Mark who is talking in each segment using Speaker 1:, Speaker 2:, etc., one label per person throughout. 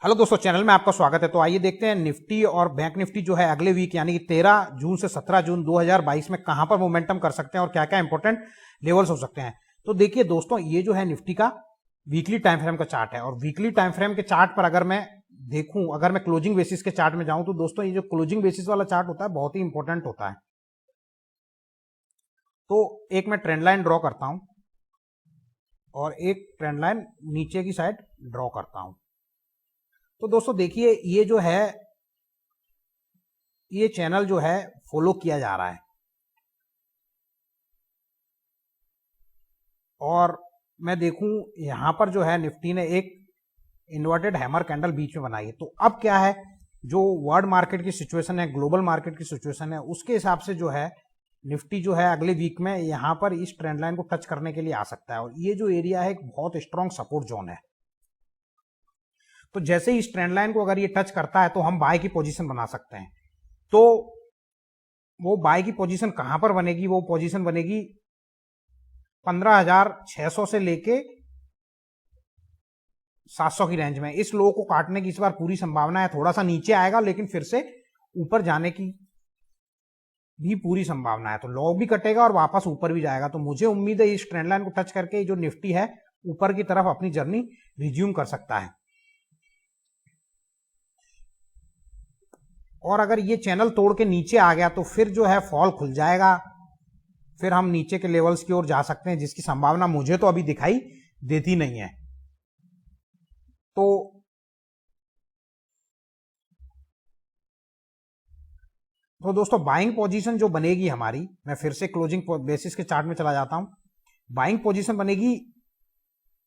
Speaker 1: Hello दोस्तों, channel में आपका स्वागत है। तो आइए देखते हैं निफ्टी और बैंक निफ्टी जो है अगले वीक यानी कि 13 जून से 17 जून 2022 में कहां पर मोमेंटम कर सकते हैं और क्या क्या इंपॉर्टेंट लेवल्स हो सकते हैं। तो देखिए दोस्तों, ये जो है निफ्टी का वीकली टाइम फ्रेम का चार्ट है और वीकली टाइम फ्रेम के चार्ट पर अगर मैं देखूं, अगर मैं क्लोजिंग बेसिस के चार्ट में जाऊं तो दोस्तों ये जो क्लोजिंग बेसिस वाला चार्ट होता है बहुत ही इंपॉर्टेंट होता है। तो एक मैं ट्रेंड लाइन ड्रॉ करता हूं और एक ट्रेंड लाइन नीचे की साइड ड्रॉ करता हूं। तो दोस्तों देखिए, ये जो है ये चैनल जो है फॉलो किया जा रहा है और मैं देखूं यहां पर जो है निफ्टी ने एक इन्वर्टेड हैमर कैंडल बीच में बनाई है। तो अब क्या है, जो वर्ल्ड मार्केट की सिचुएशन है, ग्लोबल मार्केट की सिचुएशन है, उसके हिसाब से जो है निफ्टी जो है अगले वीक में यहां पर इस ट्रेंड लाइन को टच करने के लिए आ सकता है और ये जो एरिया है एक बहुत स्ट्रॉन्ग सपोर्ट जोन है। तो जैसे ही इस ट्रेंड लाइन को अगर ये टच करता है तो हम बाय की पोजीशन बना सकते हैं। तो वो बाय की पोजीशन कहां पर बनेगी? वो पोजीशन बनेगी 15,600 से लेके 700 की रेंज में। इस लो को काटने की इस बार पूरी संभावना है। थोड़ा सा नीचे आएगा लेकिन फिर से ऊपर जाने की भी पूरी संभावना है। तो लो भी कटेगा और वापस ऊपर भी जाएगा। तो मुझे उम्मीद है इस ट्रेंड लाइन को टच करके जो निफ्टी है ऊपर की तरफ अपनी जर्नी रिज्यूम कर सकता है। और अगर ये चैनल तोड़ के नीचे आ गया तो फिर जो है फॉल खुल जाएगा, फिर हम नीचे के लेवल्स की ओर जा सकते हैं, जिसकी संभावना मुझे तो अभी दिखाई देती नहीं है। तो दोस्तों बाइंग पोजीशन जो बनेगी हमारी, मैं फिर से क्लोजिंग बेसिस के चार्ट में चला जाता हूं। बाइंग पोजीशन बनेगी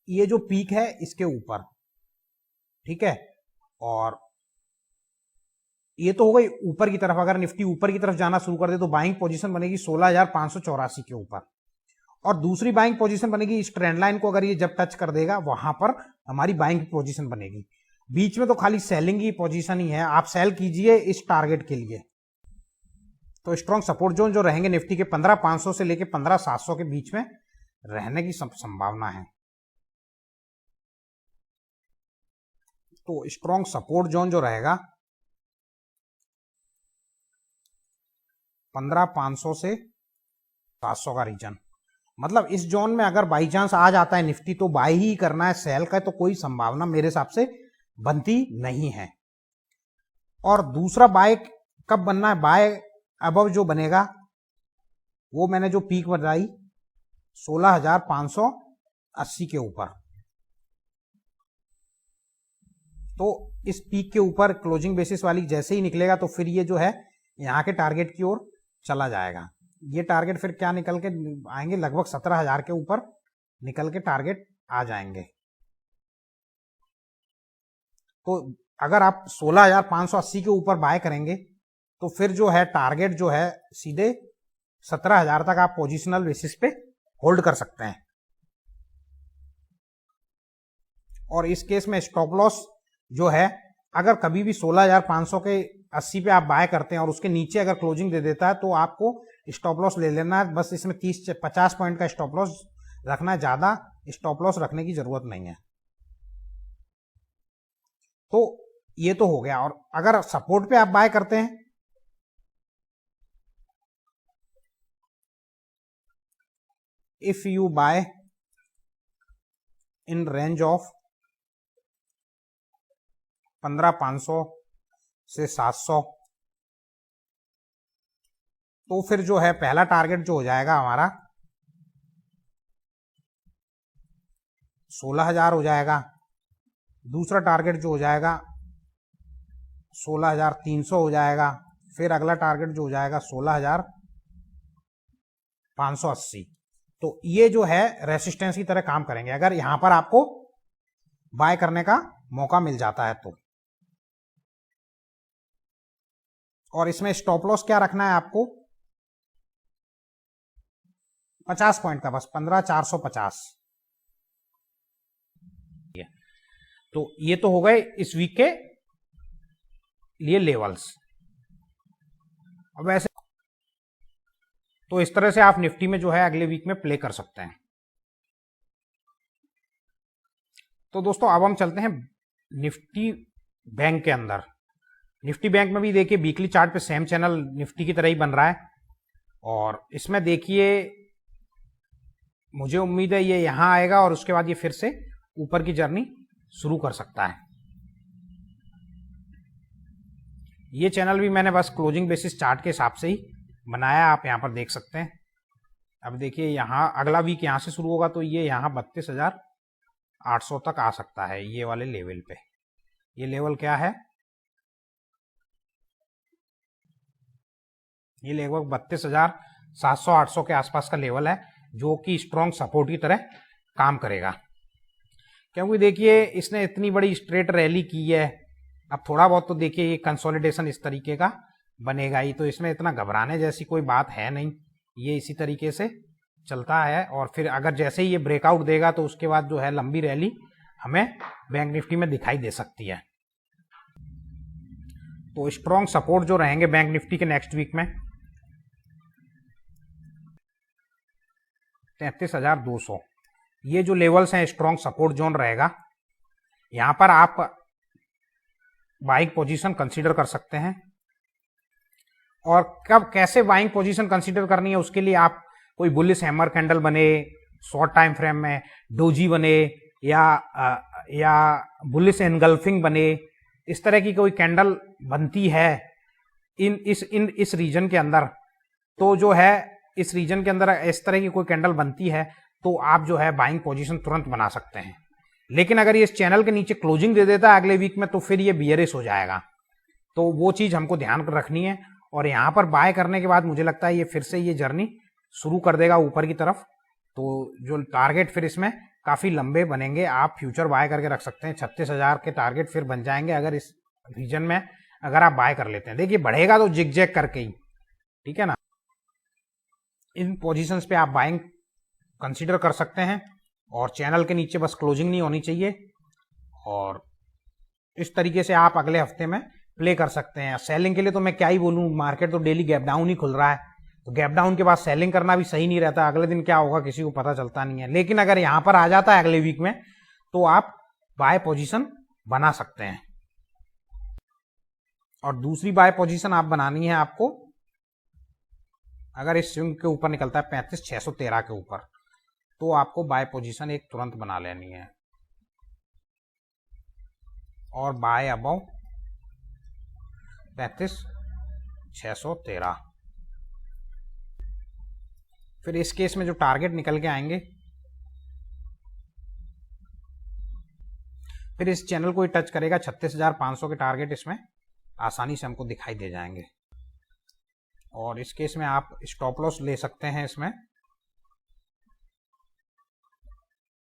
Speaker 1: ये जो पीक है इसके ऊपर, ठीक है। और ये तो हो गई ऊपर की तरफ। अगर निफ्टी ऊपर की तरफ जाना शुरू कर दे तो बाइंग पोजीशन बनेगी 16,584 के ऊपर। और दूसरी बाइंग पोजीशन बनेगी इस ट्रेंड लाइन को अगर ये जब टच कर देगा वहां पर हमारी बाइंग पोजीशन बनेगी। बीच में तो खाली सेलिंग की पोजीशन ही है, आप सेल कीजिए इस टारगेट के लिए। तो स्ट्रॉन्ग सपोर्ट जोन जो रहेंगे निफ्टी के 15,500 से लेके 15,700 के बीच में रहने की संभावना है। तो स्ट्रॉन्ग सपोर्ट जोन जो रहेगा 15,500 से 700 का रीजन, मतलब इस जोन में अगर बाई चांस आ जाता है निफ्टी तो बाय ही करना है, सेल का तो कोई संभावना मेरे हिसाब से बनती नहीं है। और दूसरा बाय कब बनना है? बाय अबव जो बनेगा वो मैंने जो पीक बताई 16,580 के ऊपर। तो इस पीक के ऊपर क्लोजिंग बेसिस वाली जैसे ही निकलेगा तो फिर ये जो है यहां के टारगेट की ओर चला जाएगा। ये टारगेट फिर क्या निकल के आएंगे, लगभग 17,000 के ऊपर निकल के टारगेट आ जाएंगे। तो अगर आप 16,580 के ऊपर बाय करेंगे तो फिर जो है टारगेट जो है सीधे 17,000 तक आप पोजिशनल बेसिस पे होल्ड कर सकते हैं। और इस केस में स्टॉप लॉस जो है अगर कभी भी 16,500 के 80 पे आप बाय करते हैं और उसके नीचे अगर क्लोजिंग दे देता है तो आपको स्टॉप लॉस ले लेना है। बस इसमें 30-50 पॉइंट का स्टॉप लॉस रखना है, ज्यादा स्टॉप लॉस रखने की जरूरत नहीं है। तो ये तो हो गया। और अगर सपोर्ट पे आप बाय करते हैं if you buy in range of 15,500 से 700 तो फिर जो है पहला टारगेट जो हो जाएगा हमारा 16,000 हो जाएगा। दूसरा टारगेट जो हो जाएगा 16,300 हो जाएगा। फिर अगला टारगेट जो हो जाएगा 16,580। तो ये जो है रेसिस्टेंस की तरह काम करेंगे अगर यहां पर आपको बाय करने का मौका मिल जाता है तो। और इसमें स्टॉप लॉस क्या रखना है आपको? 50 पॉइंट का, बस 15,450। तो ये तो हो गए इस वीक के लिए लेवल्स। अब ऐसे तो इस तरह से आप निफ्टी में जो है अगले वीक में प्ले कर सकते हैं। तो दोस्तों अब हम चलते हैं निफ्टी बैंक के अंदर। निफ्टी बैंक में भी देखिए वीकली चार्ट पे सेम चैनल निफ्टी की तरह ही बन रहा है, और इसमें देखिए मुझे उम्मीद है ये यहां आएगा और उसके बाद ये फिर से ऊपर की जर्नी शुरू कर सकता है। ये चैनल भी मैंने बस क्लोजिंग बेसिस चार्ट के हिसाब से ही बनाया, आप यहां पर देख सकते हैं। अब देखिए यहां अगला वीक यहां से शुरू होगा तो ये यहां 32,800 तक आ सकता है, ये वाले लेवल पे। ये लेवल क्या है, ये लगभग 32,700-800 के आसपास का लेवल है, जो कि स्ट्रॉन्ग सपोर्ट की तरह काम करेगा। क्योंकि देखिए इसने इतनी बड़ी स्ट्रेट रैली की है, अब थोड़ा बहुत तो देखिए ये कंसोलिडेशन इस तरीके का बनेगा ही, तो इसमें इतना घबराने जैसी कोई बात है नहीं। ये इसी तरीके से चलता है, और फिर अगर जैसे ही ये ब्रेकआउट देगा तो उसके बाद जो है लंबी रैली हमें बैंक निफ्टी में दिखाई दे सकती है। तो स्ट्रॉन्ग सपोर्ट जो रहेंगे बैंक निफ्टी के नेक्स्ट वीक में 33,200, ये जो लेवल्स हैं स्ट्रॉन्ग सपोर्ट जोन रहेगा। यहां पर आप बाइंग पोजीशन कंसीडर कर सकते हैं, और कब कैसे बाइंग पोजीशन कंसीडर करनी है उसके लिए आप कोई बुलिश हैमर कैंडल बने शॉर्ट टाइम फ्रेम में, डोजी बने, या बुलिश एनगल्फिंग बने, इस तरह की कोई कैंडल बनती है इस रीजन के अंदर, तो जो है इस रीजन के अंदर इस तरह की कोई कैंडल बनती है तो आप जो है बाइंग पोजीशन तुरंत बना सकते हैं। लेकिन अगर ये इस चैनल के नीचे क्लोजिंग दे देता है अगले वीक में तो फिर ये बियरिश हो जाएगा, तो वो चीज हमको ध्यान रखनी है। और यहां पर बाय करने के बाद मुझे लगता है ये फिर से ये जर्नी शुरू कर देगा ऊपर की तरफ, तो जो टारगेट फिर इसमें काफी लंबे बनेंगे। आप फ्यूचर बाय करके रख सकते हैं, 36,000 के टारगेट फिर बन जाएंगे अगर इस रीजन में अगर आप बाय कर लेते हैं। देखिए बढ़ेगा तो जिग जैग करके ही, ठीक है ना। इन पोजीशंस पे आप बाइंग कंसीडर कर सकते हैं, और चैनल के नीचे बस क्लोजिंग नहीं होनी चाहिए, और इस तरीके से आप अगले हफ्ते में प्ले कर सकते हैं। सेलिंग के लिए तो मैं क्या ही बोलूं, मार्केट तो डेली गैप डाउन ही खुल रहा है, तो गैप डाउन के बाद सेलिंग करना भी सही नहीं रहता, अगले दिन क्या होगा किसी को पता चलता नहीं है। लेकिन अगर यहां पर आ जाता है अगले वीक में तो आप बाय पोजीशन बना सकते हैं। और दूसरी बाय पोजीशन आप बनानी है आपको, अगर इस स्विंग के ऊपर निकलता है 35,613 के ऊपर, तो आपको बाय पोजीशन एक तुरंत बना लेनी है, और बाय अबाउ 35,613। फिर इस केस में जो टारगेट निकल के आएंगे, फिर इस चैनल को ही टच करेगा 36,500 के टारगेट इसमें आसानी से हमको दिखाई दे जाएंगे। और इस केस में आप स्टॉप लॉस ले सकते हैं इसमें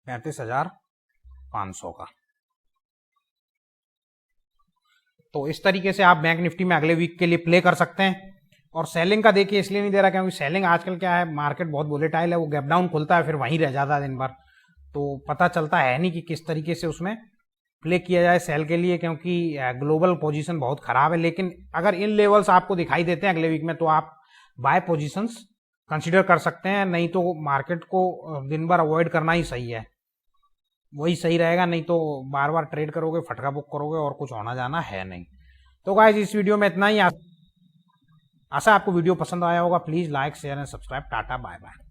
Speaker 1: 35,500 का। तो इस तरीके से आप बैंक निफ्टी में अगले वीक के लिए प्ले कर सकते हैं। और सेलिंग का देखिए इसलिए नहीं दे रहा क्योंकि सेलिंग आजकल क्या है, मार्केट बहुत वोलेटाइल है, वो गैप डाउन खुलता है फिर वहीं रह जाता है दिन भर, तो पता चलता है नहीं कि किस तरीके से उसमें प्ले किया जाए सेल के लिए, क्योंकि ग्लोबल पोजीशन बहुत खराब है। लेकिन अगर इन लेवल्स आपको दिखाई देते हैं अगले वीक में तो आप बाय पोजीशंस कंसीडर कर सकते हैं, नहीं तो मार्केट को दिन भर अवॉइड करना ही सही है, वही सही रहेगा। नहीं तो बार बार ट्रेड करोगे, फटका बुक करोगे और कुछ होना जाना है नहीं। तो गाइस इस वीडियो में इतना ही, आशा आपको वीडियो पसंद आया होगा। Please like share and subscribe. टाटा बाय बाय।